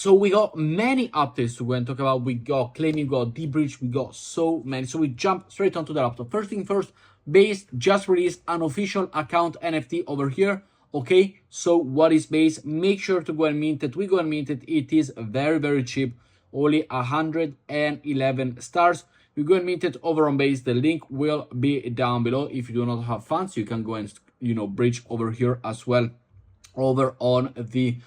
So we got many updates to go and talk about. We got claiming, we got DeBridge, we got so many. So we jump straight onto the laptop. First thing first, Base just released an official account NFT over here. Okay, so what is Base? Make sure to go and mint it. We go and mint it. It is very, very cheap. Only 111 stars. You go and mint it over on Base. The link will be down below. If you do not have funds, you can go and, bridge over here as well, over on the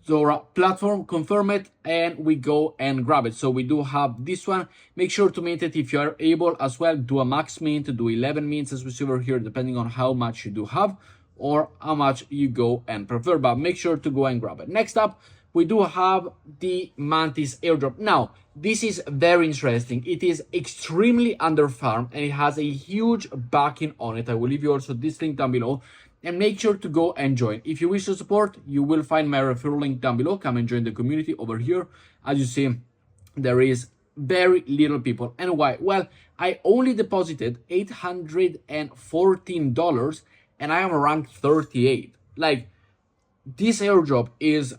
Zora platform, confirm it, and we go and grab it. So we do have this one. Make sure to mint it if you are able as well. Do a max mint, do 11 mints as we see over here, depending on how much you do have or how much you go and prefer, but make sure to go and grab it. Next up, we do have the Mantis airdrop. Now, this is very interesting. It is extremely underfarmed and it has a huge backing on it. I will leave you also this link down below. And make sure to go and join. If you wish to support, you will find my referral link down below. Come and join the community over here. As you see, there is very little people. And why? Well, I only deposited $814 and I am ranked 38. Like, this airdrop is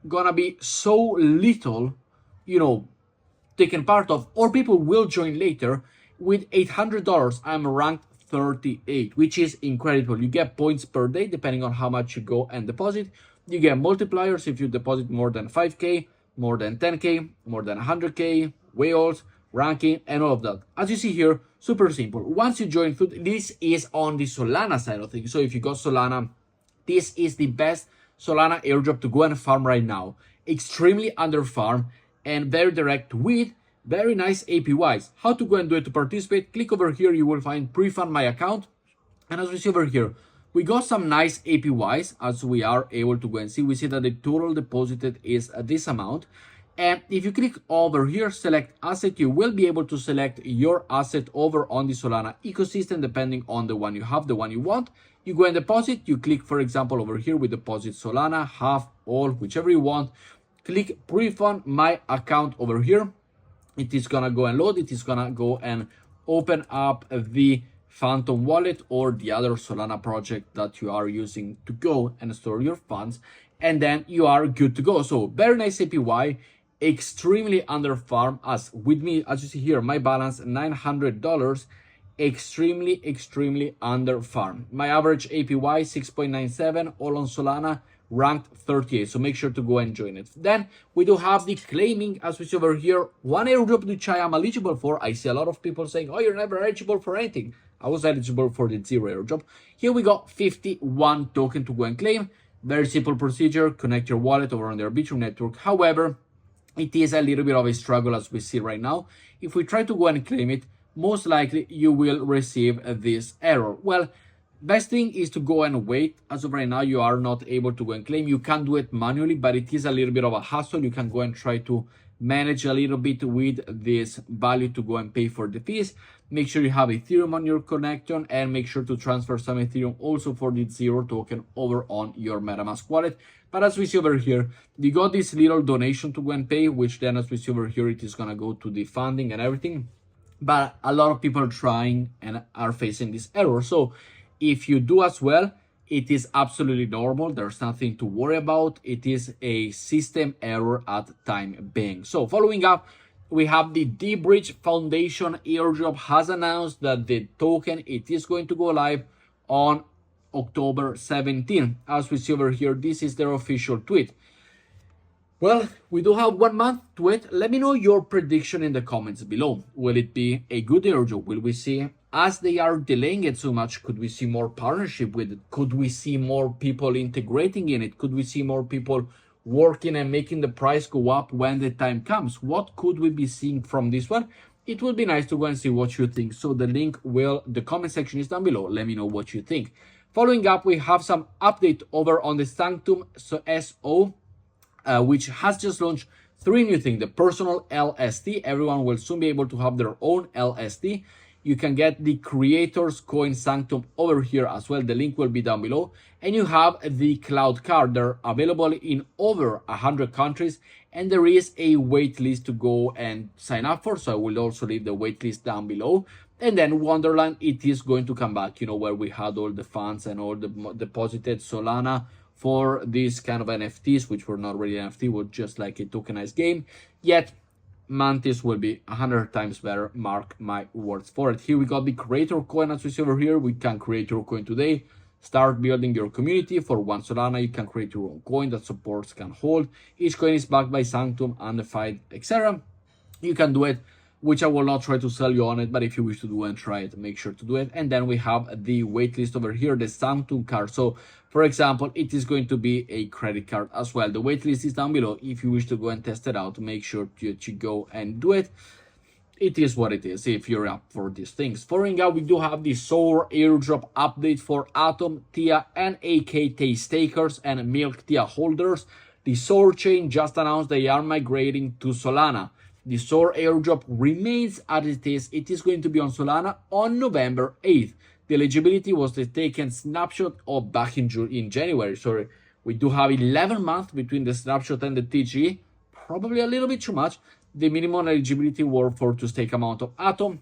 gonna be so little, taken part of, or people will join later. With $800, I'm ranked 38, which is incredible. You get points per day depending on how much you go and deposit. You get multipliers if you deposit more than 5k, more than 10k, more than 100k, whales, ranking, and all of that. As you see here, super simple. Once you join food, this is on the Solana side of things. So if you got Solana, this is the best Solana airdrop to go and farm right now. Extremely under farm and very direct with very nice APYs. How to go and do it to participate? Click over here, you will find pre-fund my account. And as we see over here, we got some nice APYs as we are able to go and see. We see that the total deposited is this amount. And if you click over here, select asset, you will be able to select your asset over on the Solana ecosystem, depending on the one you have, the one you want. You go and deposit, you click, for example, over here with deposit Solana, half, all, whichever you want. Click pre-fund my account over here. It is gonna go and load. It is gonna go and open up the Phantom wallet or the other Solana project that you are using to go and store your funds, and then you are good to go. So very nice APY, extremely under farm. As with me, as you see here, my balance $900, extremely under farm. My average APY 6.97, all on Solana, ranked 38. So make sure to go and join it. Then we do have the claiming, as we see over here, one airdrop which I am eligible for. I see a lot of people saying, oh, you're never eligible for anything. I was eligible for the Zero airdrop. Here we got 51 token to go and claim. Very simple procedure. Connect your wallet over on their Arbitrum network. However, it is a little bit of a struggle as we see right now. If we try to go and claim it, most likely you will receive this error. Well, best thing is to go and wait. As of right now, you are not able to go and claim. You can do it manually, but it is a little bit of a hassle. You can go and try to manage a little bit with this value to go and pay for the fees. Make sure you have Ethereum on your connection and make sure to transfer some Ethereum also for the Zero token over on your MetaMask wallet. But as we see over here, you got this little donation to go and pay, which then as we see over here, it is going to go to the funding and everything. But a lot of people are trying and are facing this error. So if you do as well, it is absolutely normal. There's nothing to worry about. It is a system error at time being. So following up, we have the DeBridge Foundation airdrop has announced that the token, it is going to go live on October 17th. As we see over here, this is their official tweet. Well, we do have 1 month to it. Let me know your prediction in the comments below. Will it be a good airdrop? Will we see, as they are delaying it so much, could we see more partnership with it? Could we see more people integrating in it? Could we see more people working and making the price go up when the time comes? What could we be seeing from this one? It would be nice to go and see what you think. So the link the comment section is down below. Let me know what you think. Following up, we have some update over on the Sanctum SO, which has just launched 3 new things. The personal LST. Everyone will soon be able to have their own LST. You can get the creators coin Sanctum over here as well. The link will be down below. And you have the cloud card. They're available in over 100 countries. And there is a wait list to go and sign up for. So I will also leave the wait list down below. And then Wonderland, it is going to come back, where we had all the funds and all the deposited Solana for these kind of NFTs, which were not really NFT, were just like a tokenized game. Yet Mantis will be 100 times better, mark my words for it. Here we got the creator coin, as we see over here. We can create your coin today. Start building your community. For 1 Solana, you can create your own coin that supports can hold. Each coin is backed by Sanctum, Undefined, etc. You can do it, which I will not try to sell you on it, but if you wish to do and try it, make sure to do it. And then we have the waitlist over here, the Sanctum card. So for example, it is going to be a credit card as well. The waitlist is down below. If you wish to go and test it out, make sure to go and do it. It is what it is if you're up for these things. Following up, we do have the LayerZero Airdrop update for Atom, TIA, and AKT stakers and Milk TIA holders. The LayerZero chain just announced they are migrating to Solana. The LayerZero Airdrop remains as it is. It is going to be on Solana on November 8th. The eligibility was the taken snapshot of back in January. Sorry, we do have 11 months between the snapshot and the TGE. Probably a little bit too much. The minimum eligibility were for to stake amount of Atom,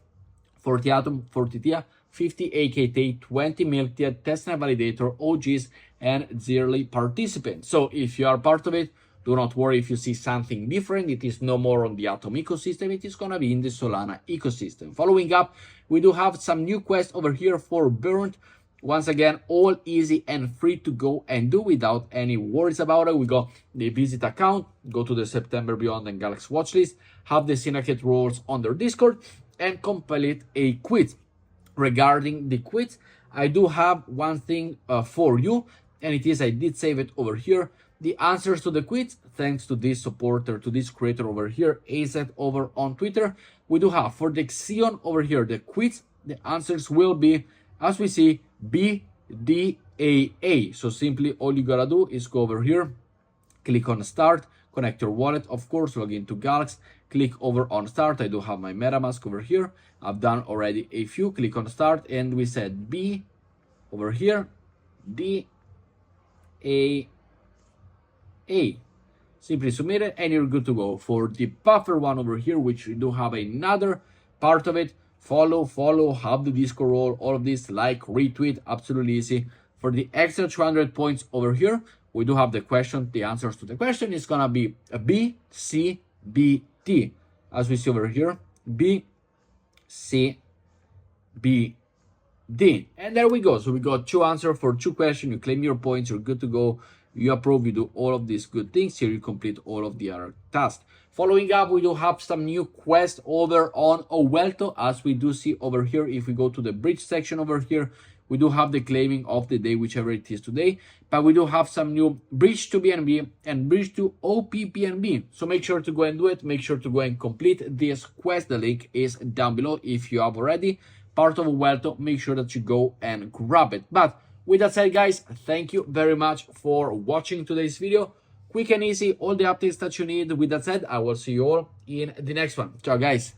40 Atom, 40 TIA, 50 AKT, 20 Milk TIA, testnet validator, OGs, and yearly participants. So if you are part of it, do not worry if you see something different. It is no more on the Atom ecosystem. It is going to be in the Solana ecosystem. Following up, we do have some new quests over here for Burnt. Once again, all easy and free to go and do without any worries about it. We got the visit account, go to the September Beyond and Galaxy watchlist, have the syndicate roles on their Discord, and complete a quiz. Regarding the quiz, I do have one thing for you, and it is I did save it over here. The answers to the quiz, thanks to this supporter, to this creator over here, AZ over on Twitter. We do have for the Xion over here, the quiz, the answers will be, as we see, BDAA. So simply all you gotta do is go over here, click on start, connect your wallet, of course, log into Galaxy, click over on start. I do have my MetaMask over here. I've done already a few, click on start, and we said B over here, DAA. Simply submit it and you're good to go. For the buffer one over here, which we do have another part of it, follow, have the Discord role, all of this, like, retweet, absolutely easy. For the extra 200 points over here, we do have the question. The answers to the question is gonna be a B, C, B, T. As we see over here, B, C, B, D. And there we go. So we got 2 answers for 2 questions. You claim your points, you're good to go. You approve, you do all of these good things. Here you complete all of the other tasks. Following up, we do have some new quests over on Owelto, as we do see over here. If we go to the bridge section over here, we do have the claiming of the day, whichever it is today. But we do have some new bridge to BNB and bridge to OPPNB. So make sure to go and do it. Make sure to go and complete this quest. The link is down below. If you have already part of Owelto, make sure that you go and grab it. But with that said, guys, thank you very much for watching today's video. Quick and easy, all the updates that you need. With that said, I will see you all in the next one. Ciao, guys.